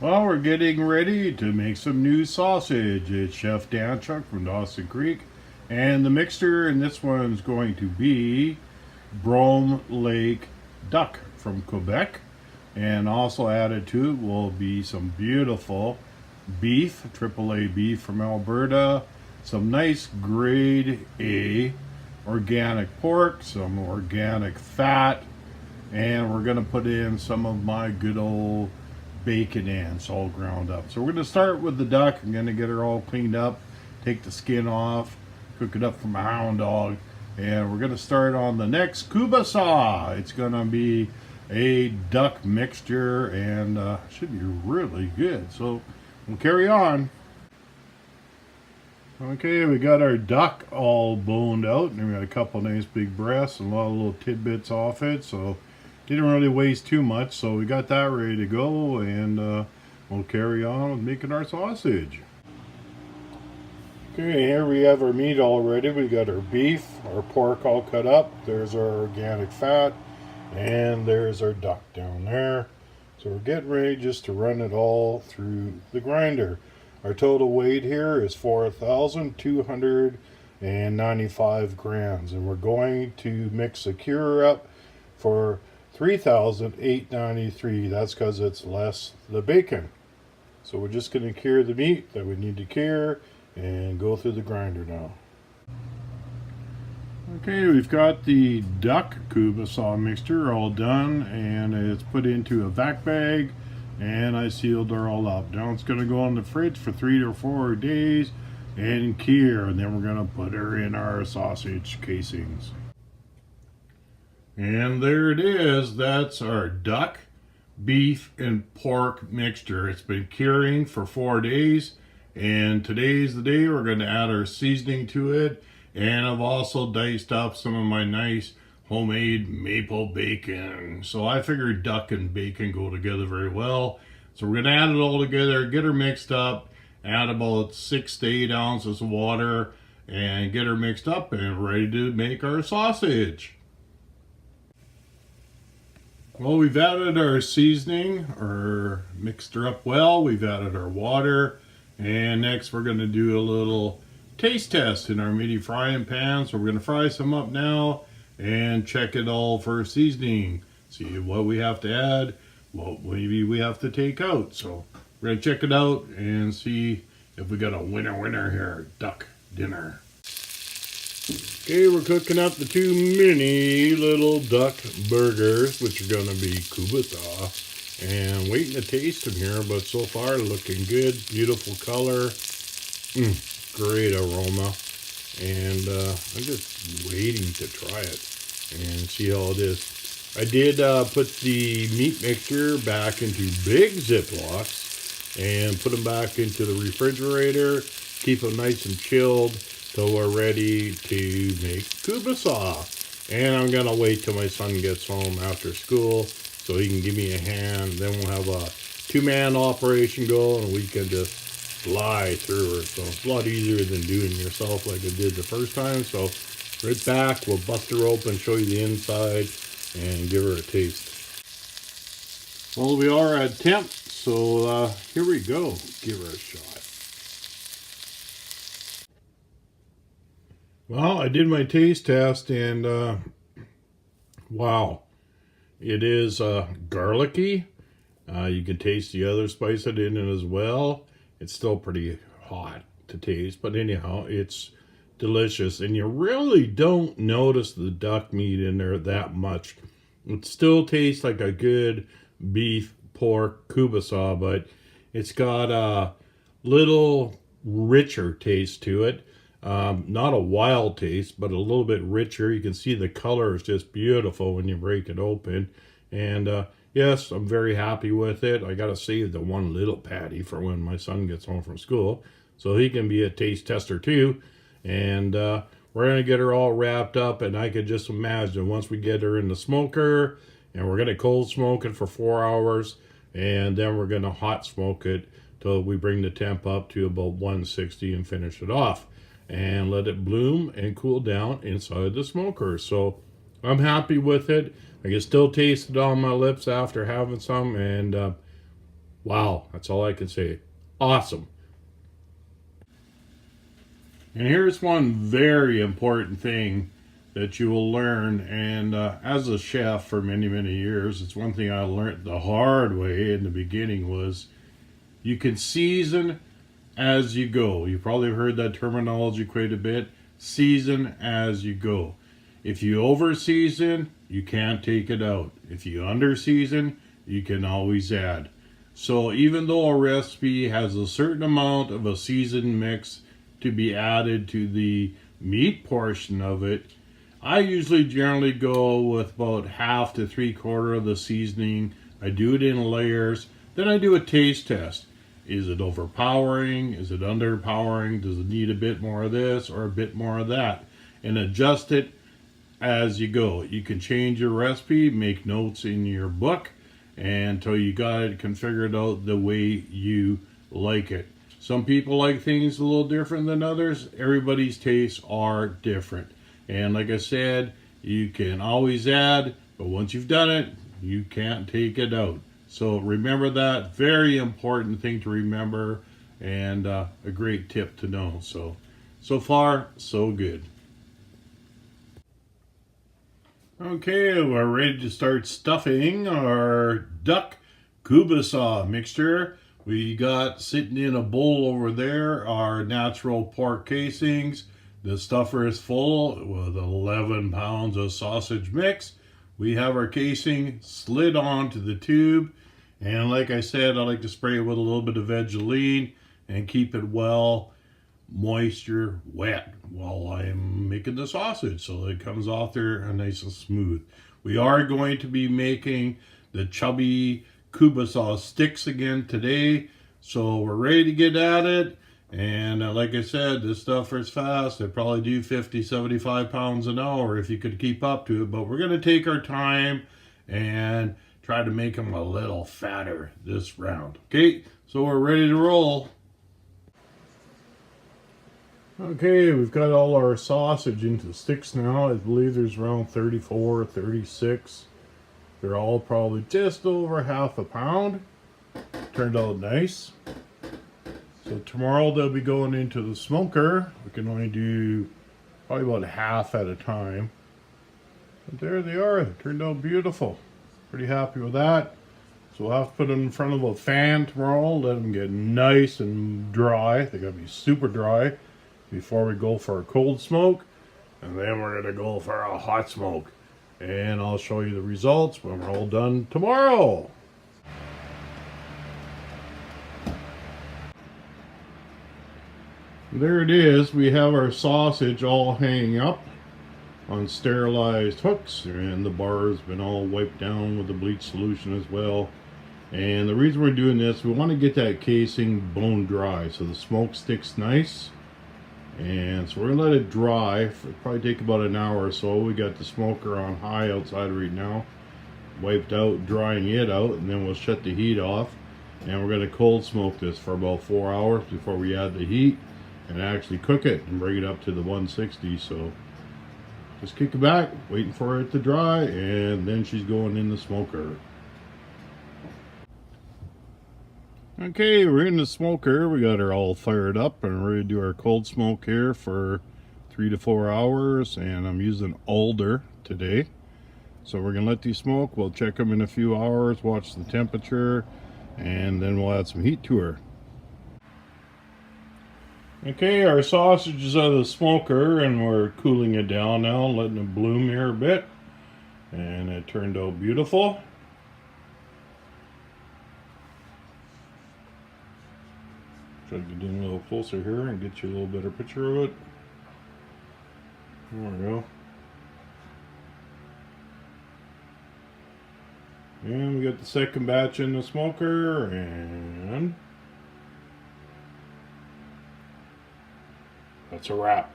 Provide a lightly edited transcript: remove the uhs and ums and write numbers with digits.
Well, we're getting ready to make some new sausage. It's Chef Dan Chuck from Dawson Creek. And the mixture in this one is going to be Brome Lake duck from Quebec. And also added to it will be some beautiful beef, AAA beef from Alberta, some nice grade A organic pork, some organic fat, and we're going to put in some of my good old bacon ends all ground up. So we're going to start with the duck. I'm going to get her all cleaned up, take the skin off, cook it up from a hound dog, and we're going to start on the next kielbasa. It's going to be a duck mixture and should be really good. So we'll carry on. Okay, we got our duck all boned out, and we got a couple nice big breasts and a lot of little tidbits off it, so didn't really waste too much. So we got that ready to go, and we'll carry on with making our sausage. Okay, here we have our meat all ready. We got our beef, our pork all cut up. There's our organic fat, and there's our duck down there. So we're getting ready just to run it all through the grinder. Our total weight here is 4,295 grams, and we're going to mix the cure up for 3,893. That's because it's less the bacon. So we're just going to cure the meat that we need to cure and go through the grinder now. Okay, we've got the duck kielbasa mixture all done, and it's put into a vac bag, and I sealed her all up. Now it's going to go in the fridge for 3 to 4 days and cure, and then we're going to put her in our sausage casings. And there it is. That's our duck, beef, and pork mixture. It's been curing for 4 days, and today's the day we're going to add our seasoning to it. And I've also diced up some of my nice homemade maple bacon. So I figured duck and bacon go together very well. So we're going to add it all together, get her mixed up, add about 6 to 8 ounces of water, and get her mixed up and ready to make our sausage. Well, we've added our seasoning, or mixed her up well. We've added our water, and next we're going to do a little taste test in our midi frying pan. So we're going to fry some up now and check it all for seasoning. See what we have to add, what maybe we have to take out. So we're going to check it out and see if we got a winner here, duck dinner. Okay, we're cooking up the 2 mini little duck burgers, which are going to be kielbasa, and waiting to taste them here, but so far looking good. Beautiful color. Great aroma, and I'm just waiting to try it and see how it is. I did put the meat mixture back into big Ziplocs and put them back into the refrigerator, keep them nice and chilled till we're ready to make kielbasa. And I'm gonna wait till my son gets home after school so he can give me a hand. Then we'll have a 2-man operation going, and we can just fly through her. So it's a lot easier than doing it yourself like I did the first time. So right back, we'll bust her open, show you the inside, and give her a taste. Well, we are at temp, so here we go. Give her a shot. Well, I did my taste test, and wow, it is garlicky. You can taste the other spice I did in it as well. It's still pretty hot to taste, but anyhow, it's delicious. And you really don't notice the duck meat in there that much. It still tastes like a good beef, pork, kielbasa, but it's got a little richer taste to it. Not a wild taste, but a little bit richer. You can see the color is just beautiful when you break it open. And yes, I'm very happy with it. I got to save the one little patty for when my son gets home from school, so he can be a taste tester too. And we're going to get her all wrapped up, and I could just imagine once we get her in the smoker, and we're going to cold smoke it for 4 hours, and then we're going to hot smoke it till we bring the temp up to about 160 and finish it off. And let it bloom and cool down inside the smoker. So I'm happy with it. I can still taste it on my lips after having some, and Wow, that's all I can say. Awesome. And here's one very important thing that you will learn. And as a chef for many, many years, it's one thing I learned the hard way in the beginning was you can season as you go. You probably have heard that terminology quite a bit. Season as you go. If you over season, you can't take it out. If you under season, you can always add. So even though a recipe has a certain amount of a seasoned mix to be added to the meat portion of it, I usually generally go with about half to 3/4 of the seasoning. I do it in layers. Then I do a taste test. Is it overpowering? Is it underpowering? Does it need a bit more of this or a bit more of that? And adjust it as you go. You can change your recipe, make notes in your book, until you got it configured out the way you like it. Some people like things a little different than others. Everybody's tastes are different. And like I said, you can always add, but once you've done it, you can't take it out. So remember that. Very important thing to remember, and a great tip to know. So far, so good. Okay, we're ready to start stuffing our duck Kielbasa mixture. We got sitting in a bowl over there our natural pork casings. The stuffer is full with 11 pounds of sausage mix. We have our casing slid onto the tube. And like I said, I like to spray it with a little bit of Vaseline and keep it well moisture wet while I'm making the sausage so it comes off there nice and smooth. We are going to be making the chubby Kielbasa sticks again today. So we're ready to get at it. And like I said, this stuff is fast. They probably do 50, 75 pounds an hour if you could keep up to it. But we're going to take our time and try to make them a little fatter this round. Okay, so we're ready to roll. Okay, we've got all our sausage into sticks now. I believe there's around 34, 36. They're all probably just over half a pound. Turned out nice. So tomorrow they'll be going into the smoker. We can only do probably about half at a time. But there they are. They turned out beautiful. Pretty happy with that. So we'll have to put them in front of a fan tomorrow. Let them get nice and dry. They gotta be super dry before we go for a cold smoke. And then we're gonna go for a hot smoke. And I'll show you the results when we're all done tomorrow. There it is. We have our sausage all hanging up on sterilized hooks, and the bar has been all wiped down with the bleach solution as well. And the reason we're doing this, we want to get that casing bone dry so the smoke sticks nice. And so we're gonna let it dry. It'll probably take about an hour or so. We got the smoker on high outside right now, wiped out, drying it out, and then we'll shut the heat off. And we're gonna cold smoke this for about 4 hours before we add the heat and actually cook it and bring it up to the 160. So just kick it back, waiting for it to dry, and then she's going in the smoker. Okay, we're in the smoker. We got her all fired up and ready to do our cold smoke here for 3 to 4 hours, and I'm using alder today. So we're gonna let these smoke. We'll check them in a few hours, watch the temperature, and then we'll add some heat to her. Okay, our sausage is out of the smoker and we're cooling it down now, letting it bloom here a bit. And it turned out beautiful. Try to get in a little closer here and get you a little better picture of it. There we go. And we got the second batch in the smoker, and that's a wrap.